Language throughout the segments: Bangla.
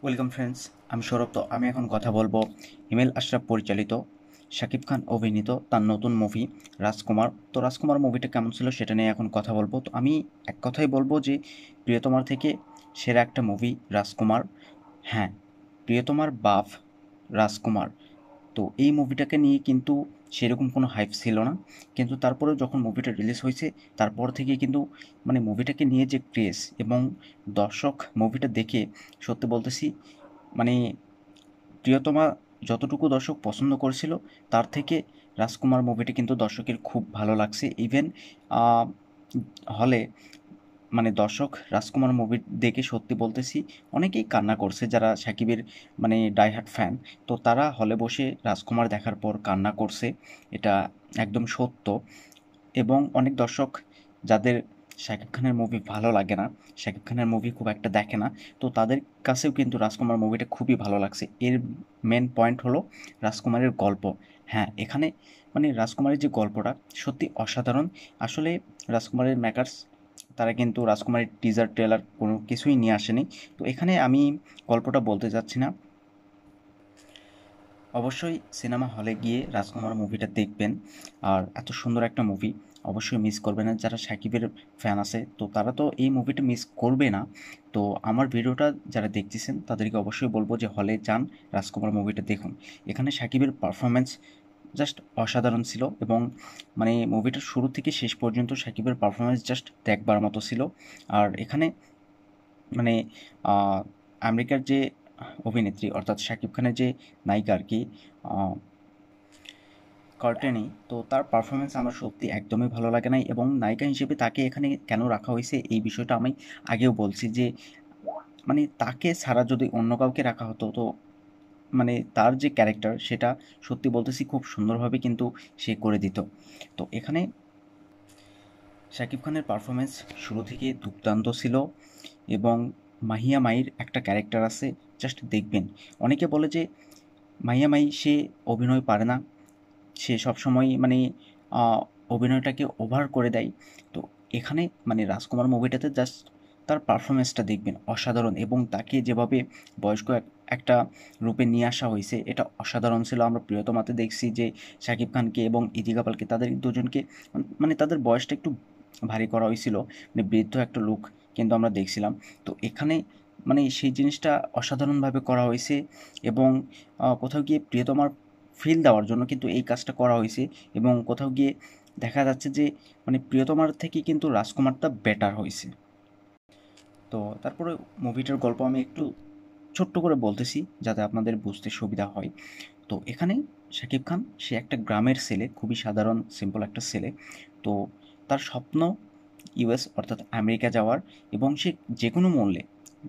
ওয়েলকাম ফ্রেন্ডস, আমি সৌরভ। তো আমি এখন কথা বলবো হিমেল আশরাফ পরিচালিত, শাকিব খান অভিনীত তার নতুন মুভি রাজকুমার। তো রাজকুমার মুভিটা কেমন ছিল সেটা নিয়ে এখন কথা বলবো। তো আমি এক কথাই বলবো যে প্রিয়তমার থেকে সেরা একটা মুভি রাজকুমার। হ্যাঁ, প্রিয়তমার বাপ রাজকুমার। তো এই মুভিটাকে নিয়ে কিন্তু সেরকম কোনো হাইপ ছিল না, কিন্তু তারপরেও যখন মুভিটা রিলিজ হয়েছে তারপর থেকে কিন্তু মানে মুভিটাকে নিয়ে যে ক্রেজ এবং দর্শক মুভিটা দেখে, সত্যি বলতেছি, মানে প্রিয়তমা যতটুকু দর্শক পছন্দ করেছিল তার থেকে রাজকুমার মুভিটি কিন্তু দর্শকের খুব ভালো লাগছে। ইভেন হলে মানে দর্শক রাজকুমার মুভি দেখে, সত্যি বলতেছি, অনেকেই কান্না করছে যারা সাকিবের মানে ডাইহার্ট ফ্যান। তো তারা হলে বসে রাজকুমার দেখার পর কান্না করছে, এটা একদম সত্য। এবং অনেক দর্শক যাদের শাকিব খানের মুভি ভালো লাগে না, শাকিব খানের মুভি খুব একটা দেখে না, তো তাদের কাছেও কিন্তু রাজকুমার মুভিটা খুবই ভালো লাগছে। এর মেন পয়েন্ট হলো রাজকুমারের গল্প। হ্যাঁ, এখানে মানে রাজকুমারের যে গল্পটা সত্যি অসাধারণ। আসলে রাজকুমারের মেকার্স তারা কিন্তু রাজকুমারের টিজার ট্রেলার কোনো কিছুই নিয়ে আসেনি। তো এখানে আমি গল্পটা বলতে চাচ্ছি না। অবশ্যই সিনেমা হলে গিয়ে রাজকুমার মুভিটা দেখবেন। আর এত সুন্দর একটা মুভি অবশ্যই মিস করবে না। যারা সাকিবের ফ্যান আছে তো তারা তো এই মুভিটা মিস করবে না। তো আমার ভিডিওটা যারা দেখতেছেন তাদেরকে অবশ্যই বলবো যে হলে যান, রাজকুমার মুভিটা দেখুন। এখানে সাকিবের পারফরমেন্স জাস্ট অসাধারণ ছিল। এবং মানে মুভিটার শুরু থেকে শেষ পর্যন্ত সাকিবের পারফরমেন্স জাস্ট দেখবার মতো ছিল। আর এখানে মানে আহ, আমেরিকার যে অভিনেত্রী অর্থাৎ শাকিব খানের যে নায়িকা আর কি, কর্টেনি, তো তার পারফরমেন্স আমার সত্যি একদমই ভালো লাগে নাই। এবং নায়িকা হিসেবে তাকে এখানে কেন রাখা হয়েছে এই বিষয়টা আমি আগেও বলছি যে মানে তাকে ছাড়া যদি অন্য কাউকে রাখা হতো তো মানে তার যে ক্যারেক্টার সেটা সত্যি বলতেছি খুব সুন্দরভাবে কিন্তু সে করে দিত। তো এখানে শাকিব খানের পারফরমেন্স শুরু থেকে দুর্দান্ত ছিল। এবং মাহিয়া মাহির একটা ক্যারেক্টার আছে, জাস্ট দেখবেন। অনেকে বলে যে মাহিয়া মাহি সে অভিনয় পারে না, সে সবসময় মানে আহ, অভিনয়টাকে ওভার করে দেয়। তো এখানে মানে রাজকুমার মুভিটাতে জাস্ট তার পারফরমেন্সটা দেখবেন অসাধারণ। এবং তাকে যেভাবে বয়স্ক একটা রূপে নিয়ে আসা হয়েছে এটা অসাধারণ ছিল। আমরা প্রিয়তমাতে দেখছি যে শাকিব খানকে এবং ইদিকা পালকে, তাদের দুজনকে মানে তাদের বয়সটা একটু ভারী করা হয়েছিল, মানে বৃদ্ধ একটা লুক কিন্তু আমরা দেখছিলাম। তো এখানে মানে সেই জিনিসটা অসাধারণভাবে করা হয়েছে। এবং কোথাও গিয়ে প্রিয়তমার ফিল দেওয়ার জন্য কিন্তু এই কাজটা করা হয়েছে। এবং কোথাও গিয়ে দেখা যাচ্ছে যে মানে প্রিয়তমার থেকে কিন্তু রাজকুমারটা বেটার হয়েছে। তো তারপরে মুভিটার গল্প আমি একটু ছোট্ট করে বলতেছি যাতে আপনাদের বুঝতে সুবিধা হয়। তো এখানে শাকিব খান সে একটা গ্রামের ছেলে, খুবই সাধারণ সিম্পল একটা ছেলে। তো তার স্বপ্ন ইউএস অর্থাৎ আমেরিকা যাওয়ার। এবং সে যে কোনো মূল্যে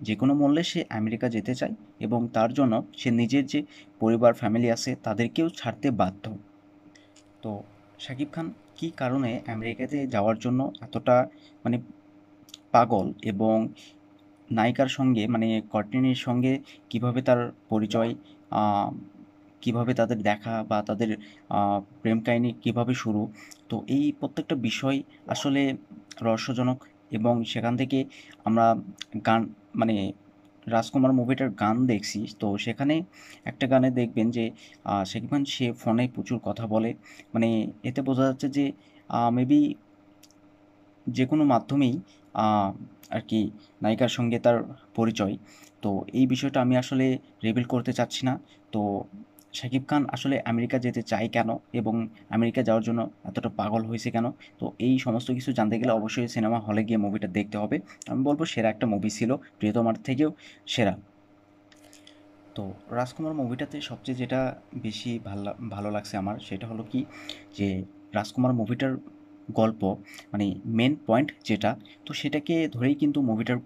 যে কোনো মূল্যে সে আমেরিকা যেতে চায়। এবং তার জন্য সে নিজের যে পরিবার ফ্যামিলি আছে তাদেরকেও ছাড়তে বাধ্য। তো শাকিব খান কী কারণে আমেরিকাতে যাওয়ার জন্য এতটা মানে পাগল, এবং নায়িকার সঙ্গে মানে কর্টিনির সঙ্গে কিভাবে তার পরিচয়, আহ, কিভাবে তাদের দেখা বা তাদের প্রেম কাহিনী কিভাবে শুরু, তো এই প্রত্যেকটা বিষয় আসলে রহস্যজনক। এবং সেখান থেকে আমরা গান মানে রাজকুমার মুভিটার গান দেখছি, তো সেখানে একটা গানে দেখবেন যে শাকিব খান সে ফোনে প্রচুর কথা বলে। মানে এতে বোঝা যাচ্ছে যে মেবি যে কোনো মাধ্যমেই আহ, আর কি নায়িকার সঙ্গে তার পরিচয়। তো এই বিষয়টা আমি আসলে রিভিল করতে চাচ্ছি না। তো শাকিব খান আসলে আমেরিকা যেতে চায় কেন, এবং আমেরিকা যাওয়ার জন্য এতটা পাগল হয়েছে কেন, তো এই সমস্ত কিছু জানতে গেলে অবশ্যই সিনেমা হলে গিয়ে মুভিটা দেখতে হবে। আমি বলবো সেরা একটা মুভি ছিল, প্রিয়তমার থেকেও সেরা। তো রাজকুমার মুভিটাতে সবচেয়ে যেটা বেশি ভালো লাগছে আমার সেটা হলো কি, যে রাজকুমার মুভিটার গল্প মানে মেন পয়েন্ট যেটা, তো সেটাকে ধরেই কিন্তু মুভিটার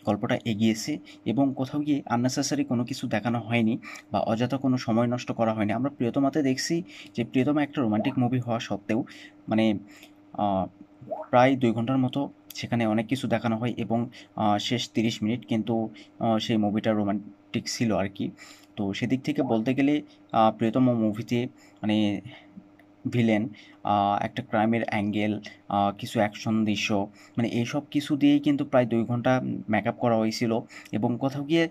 গল্পটা এগিয়েছে। এবং কোথাও গিয়ে আননেসেসারি কোনো কিছু দেখানো হয়নি বা অযথা কোনো সময় নষ্ট করা হয়নি। আমরা প্রিয়তমাতে দেখছি যে প্রিয়তমা একটা রোমান্টিক মুভি হওয়া সত্ত্বেও মানে আহ, প্রায় 2 ঘন্টার মতো সেখানে অনেক কিছু দেখানো হয়। এবং শেষ 30 মিনিট কিন্তু সেই মুভিটা রোমান্টিক ছিল আর কি। তো সেদিক থেকে বলতে গেলে প্রিয়তম মুভিতে মানে ভিলেন, একটা ক্রাইমের অ্যাঙ্গেল, কিছু অ্যাকশন দৃশ্য, মানে এইসব কিছু দিয়েই কিন্তু প্রায় 2 ঘন্টা মেকআপ করা হয়েছিল এবং কোথাও গিয়ে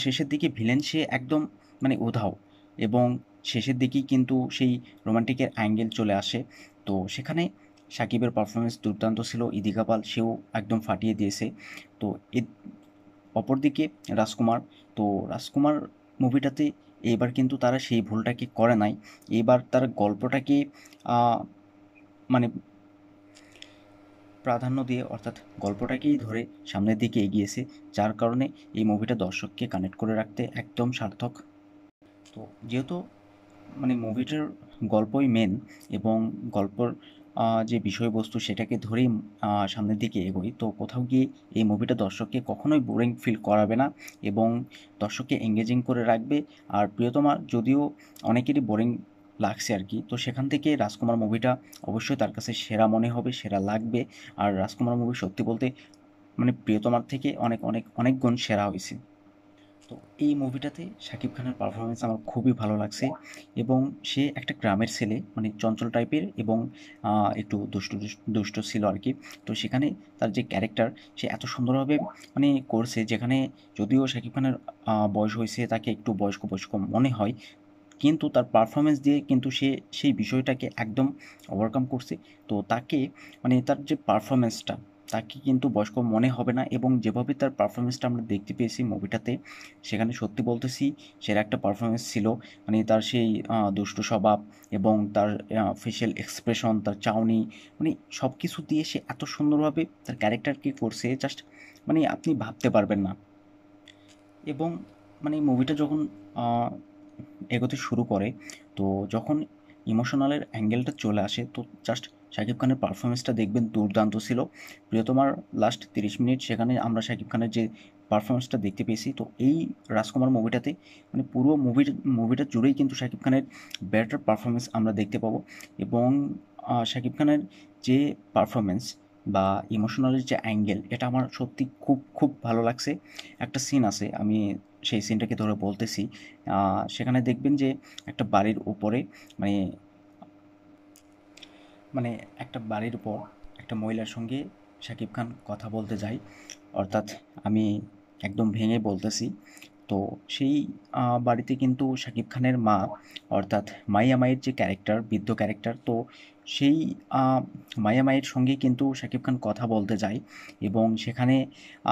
শেষের দিকে ভিলেন সে একদম মানে উধাও এবং শেষের দিকেই কিন্তু সেই রোমান্টিকের অ্যাঙ্গেল চলে আসে। তো সেখানে শাকিবের পারফরমেন্স দুর্দান্ত ছিল, ইদিকা পাল সেও একদম ফাটিয়ে দিয়েছে। তো এ অপরদিকে রাজকুমার, তো রাজকুমার মুভিটাতে এইবার কিন্তু তারা সেই ভুলটাকে করে নাই। এবার তার গল্পটাকে আহ, মানে প্রাধান্য দিয়ে অর্থাৎ গল্পটাকেই ধরে সামনের দিকে এগিয়েছে, যার কারণে এই মুভিটা দর্শককে কানেক্ট করে রাখতে একদম সার্থক। তো যেহেতু মানে মুভিটার গল্পই মেন এবং গল্পর যে বিষয়বস্তু সেটাকে ধরেই সামনের দিকে এগোই, তো কোথাও গিয়ে এই মুভিটা দর্শককে কখনোই বোরিং ফিল করাবে না এবং দর্শককে এঙ্গেজিং করে রাখবে। আর প্রিয়তমা যদিও অনেকেরই বোরিং লাগছে আর কি, তো সেখান থেকে রাজকুমার মুভিটা অবশ্যই তার কাছে সেরা মনে হবে, সেরা লাগবে। আর রাজকুমার মুভি সত্যি বলতে মানে প্রিয়তমার থেকে অনেক অনেক অনেক গুণ সেরা হয়েছে। তো এই মুভিটাতে শাকিব খানের পারফরমেন্স আমার খুবই ভালো লাগছে এবং সে একটা গ্রামের ছেলে, মানে চঞ্চল টাইপের এবং একটু দুষ্ট ছিল আর কি। তো সেখানে তার যে ক্যারেক্টার সে এত সুন্দরভাবে মানে করছে, যেখানে যদিও শাকিব খানের বয়স হয়েছে, তাকে একটু বয়স্ক বয়স্ক মনে হয়, কিন্তু তার পারফরমেন্স দিয়ে কিন্তু সে সেই বিষয়টাকে একদম ওভারকাম করছে। তো তাকে মানে তার যে পারফরমেন্সটা, তাকে কিন্তু বয়স্ক মনে হবে না এবং যেভাবে তার পারফরমেন্সটা আমরা দেখতে পেয়েছি মুভিটাতে, সেখানে সত্যি বলতেছি সেরা একটা পারফরমেন্স ছিল। মানে তার সেই দুষ্ট স্বভাব এবং তার ফেশিয়াল এক্সপ্রেশন, তার চাউনি, মানে সব কিছু দিয়ে সে এত সুন্দরভাবে তার ক্যারেক্টারকে করছে, জাস্ট মানে আপনি ভাবতে পারবেন না। এবং মানে মুভিটা যখন আহ, এগোতে শুরু করে, তো যখন ইমোশনালের অ্যাঙ্গেলটা চলে আসে, তো জাস্ট শাকিব খানের পারফরমেন্সটা দেখবেন দুর্দান্ত ছিল। প্রিয়তমার লাস্ট 30 মিনিট সেখানে আমরা শাকিব খানের যে পারফরমেন্সটা দেখতে পেয়েছি, তো এই রাজকুমার মুভিটাতে মানে পুরো মুভিটা জুড়েই কিন্তু শাকিব খানের বেটার পারফরমেন্স আমরা দেখতে পাবো। এবং শাকিব খানের যে পারফরমেন্স বা ইমোশনালের যে অ্যাঙ্গেল, এটা আমার সত্যি খুব খুব ভালো লাগছে। একটা সিন আছে, আমি সেই সিনটাকে ধরে বলতেছি। সেখানে দেখবেন যে একটা বাড়ির উপরে মানে মানে একটা বাড়ির উপর একটা মহিলার সঙ্গে শাকিব খান কথা বলতে যায়, অর্থাৎ আমি একদম ভেঙে বলতেছি। তো সেই বাড়িতে কিন্তু শাকিব খানের মা, অর্থাৎ মাইয়া মায়ের যে ক্যারেক্টার, বৃদ্ধ ক্যারেক্টার, তো সেই আহ, মাইয়া মায়ের সঙ্গে কিন্তু শাকিব খান কথা বলতে যায় এবং সেখানে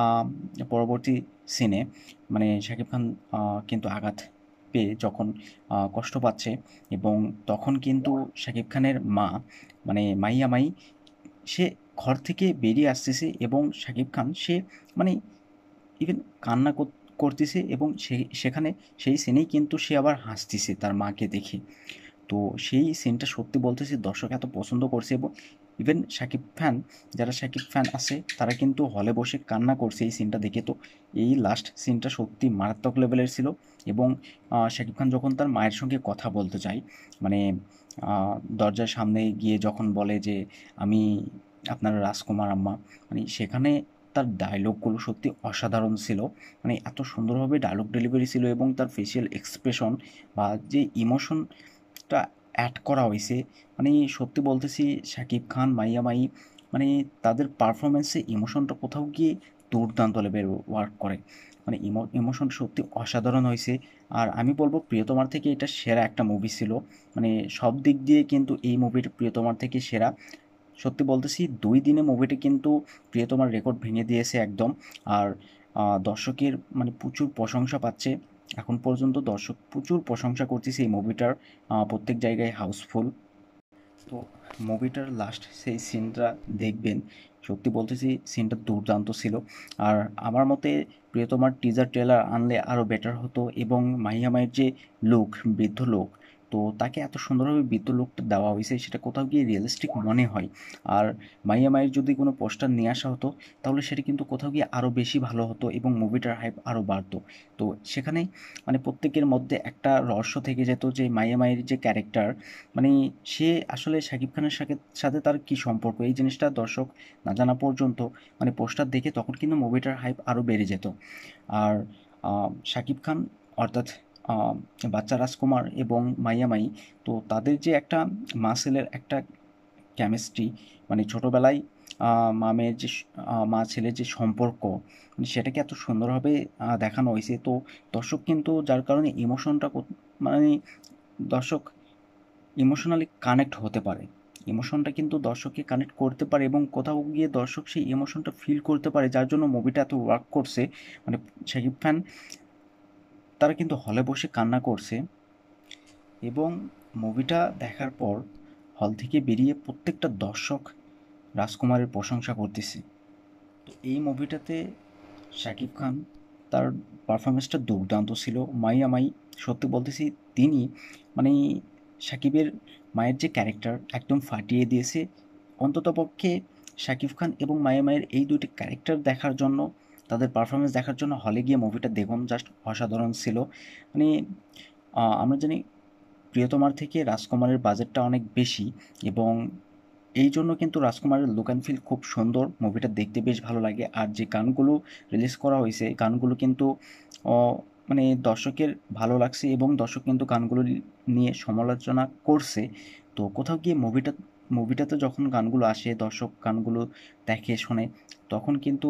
আহ, পরবর্তী সিনে মানে শাকিব খান কিন্তু আঘাত পেয়ে যখন কষ্ট পাচ্ছে এবং তখন কিন্তু শাকিব খানের মা মানে মাইয়া মাই সে ঘর থেকে বেরিয়ে আসতেছে এবং শাকিব খান সে মানে ইভেন কান্না করতেছে এবং সেখানে সেই সিনেই কিন্তু সে আবার হাসতেছে তার মাকে দেখে। তো সেই সিনটা সত্যি বলতেছি দর্শক এত পছন্দ করছে এবং ইভেন শাকিব ফ্যান, যারা শাকিব ফ্যান আছে তারা কিন্তু হলে বসে কান্না করছে এই সিনটা দেখে। তো এই লাস্ট সিনটা সত্যি মারাত্মক লেভেলের ছিল এবং শাকিব খান যখন তার মায়ের সঙ্গে কথা বলতে চায়, মানে দরজার সামনে গিয়ে যখন বলে যে আমি আপনার রাজকুমার আম্মা, মানে সেখানে তার ডায়লগগুলো সত্যি অসাধারণ ছিল। মানে এত সুন্দরভাবে ডায়লগ ডেলিভারি ছিল এবং তার ফেসিয়াল এক্সপ্রেশন বা যে ইমোশনটা অ্যাড করা হয়েছে, মানে সত্যি বলতেছি শাকিব খান, মাইয়া মাই, মানে তাদের পারফরমেন্সে ইমোশনটা কোথাও গিয়ে দুর্দান্ত লেভেল ওয়ার্ক করে। মানে ইমোশন সত্যি অসাধারণ হয়েছে। আর আমি বলবো প্রিয়তমার থেকে এটা সেরা একটা মুভি ছিল। মানে সব দিক দিয়ে কিন্তু এই মুভিটা প্রিয়তমার থেকে সেরা। সত্যি বলতেছি 2 দিনে মুভিটি কিন্তু প্রিয়তমার রেকর্ড ভেঙে দিয়েছে একদম। আর দর্শকের মানে প্রচুর প্রশংসা পাচ্ছে। এখন পর্যন্ত দর্শক প্রচুর প্রশংসা করতেছে এই মুভিটার, প্রত্যেক জায়গায় হাউসফুল। তো মুভিটার লাস্ট সেই সিনটা দেখবেন, সত্যি বলতেছি সিনটা দুর্দান্ত ছিল। আর আমার মতে প্রিয়তমার টিজার ট্রেলার আনলে আরও বেটার হতো এবং মাহিয়া মায়ের যে লুক, বৃদ্ধ লোক, তো তাকে এত সুন্দরভাবে বৃদ্ধ লোকটা দেওয়া হয়েছে সেটা কোথাও গিয়ে রিয়েলিস্টিক মনে হয়। আর মাহিয়া মায়ের যদি কোনো পোস্টার নিয়ে আসা হতো তাহলে সেটা কিন্তু কোথাও গিয়ে আরও বেশি ভালো হতো এবং মুভিটার হাইপ আরও বাড়তো। তো সেখানে মানে প্রত্যেকের মধ্যে একটা রহস্য থেকে যেত যে মাহিয়া মায়ের যে ক্যারেক্টার, মানে সে আসলে শাকিব খানের সাথে সাথে তার কী সম্পর্ক, এই জিনিসটা দর্শক না জানা পর্যন্ত মানে পোস্টার দেখে তখন কিন্তু মুভিটার হাইপ আরও বেড়ে যেত। আর শাকিব খান অর্থাৎ বাচ্চা রাজকুমার এবং মাইয়ামাই, তো তাদের যে একটা মাসেলের একটা কেমিস্ট্রি, মানে ছোটোবেলায় মা-মেয়ের যে মা ছেলের যে সম্পর্ক, মানে সেটাকে এত সুন্দরভাবে দেখানো হয়েছে। তো দর্শক কিন্তু যার কারণে ইমোশনটা মানে দর্শক ইমোশনালি কানেক্ট হতে পারে। ইমোশনটা কিন্তু দর্শককে কানেক্ট করতে পারে এবং কোথাও গিয়ে দর্শক সেই ইমোশনটা ফিল করতে পারে, যার জন্য মুভিটা এত ওয়ার্ক করছে। মানে শাকিব খান তারা কিন্তু হলে বসে কান্না করছে এবং মুভিটা দেখার পর হল থেকে বেরিয়ে প্রত্যেকটা দর্শক রাজকুমারের প্রশংসা করতেছে। তো এই মুভিটাতে শাকিব খান তার পারফরমেন্সটা দুর্দান্ত ছিল। মাইয়া মাই, সত্যি বলতেছি, তিনি মানে শাকিবের মায়ের যে ক্যারেক্টার একদম ফাটিয়ে দিয়েছে। অন্ততপক্ষে শাকিব খান এবং মায়া মায়ের এই দুটি ক্যারেক্টার দেখার জন্য, তাদের পারফরমেন্স দেখার জন্য হলে গিয়ে মুভিটা দেখুন, জাস্ট অসাধারণ ছিল। মানে আমরা জানি প্রিয়তমার থেকে রাজকুমারের বাজেটটা অনেক বেশি এবং এই জন্য কিন্তু রাজকুমারের লুক অ্যান্ড ফিল খুব সুন্দর, মুভিটা দেখতে বেশ ভালো লাগে। আর যে গানগুলো রিলিজ করা হয়েছে, গানগুলো কিন্তু মানে দর্শকের ভালো লাগছে এবং দর্শক কিন্তু গানগুলো নিয়ে সমালোচনা করছে। তো কোথাও গিয়ে মুভিটাতে যখন গানগুলো আসে, দর্শক গানগুলো দেখে শোনে, তখন কিন্তু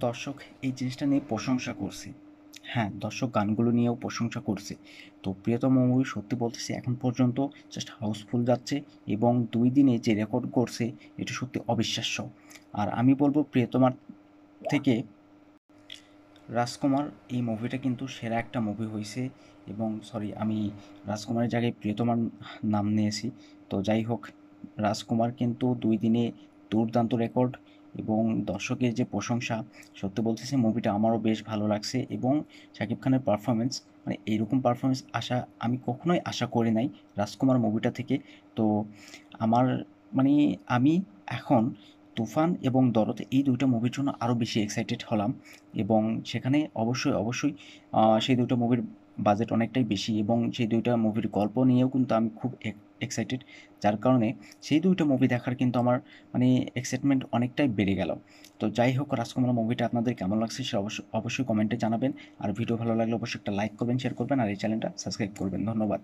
দর্শক এই জিনিসটা নিয়ে প্রশংসা করছে। হ্যাঁ, দর্শক গানগুলো নিয়েও প্রশংসা করছে। তো প্রিয়তম মুভি সত্যি বলতেছি এখন পর্যন্ত জাস্ট হাউসফুল যাচ্ছে এবং ২ দিনে যে রেকর্ড করছে এটা সত্যি অবিশ্বাস্য। আর আমি বলব প্রিয়তমার থেকে রাজকুমার এই মুভিটা কিন্তু সেরা একটা মুভি হইছে। এবং সরি, আমি রাজকুমারের জায়গায় প্রিয়তমার নাম নিয়েছি। তো যাই হোক, রাজকুমার কিন্তু ২ দিনে দুর্দান্ত রেকর্ড এবং দর্শকের যে প্রশংসা, সত্যি বলতেছি মুভিটা আমারও বেশ ভালো লাগছে এবং শাকিব খানের পারফরমেন্স, মানে এইরকম পারফরমেন্স আমি কখনোই আশা করি নাই রাজকুমার মুভিটা থেকে। তো আমার মানে আমি এখন তুফান এবং দরদ এই ২ টা মুভির জন্য আরও বেশি এক্সাইটেড হলাম এবং সেখানে অবশ্যই সেই ২ টা মুভির বাজেট অনেকটাই বেশি এবং সেই ২ টা মুভির গল্প নিয়েও কিন্তু আমি খুব এক্সাইটেড। যার কারণে সেই ২ টা মুভি দেখার কিন্তু আমার মানে এক্সাইটমেন্ট অনেকটাই বেড়ে গেল। তো যাই হোক, রাজকুমার মুভিটা আপনাদের কেমন লাগছে সেটা অবশ্যই কমেন্টে জানাবেন। আর ভিডিও ভালো লাগলে অবশ্যই একটা লাইক করবেন, শেয়ার করবেন আর এই চ্যানেলটা সাবস্ক্রাইব করবেন। ধন্যবাদ।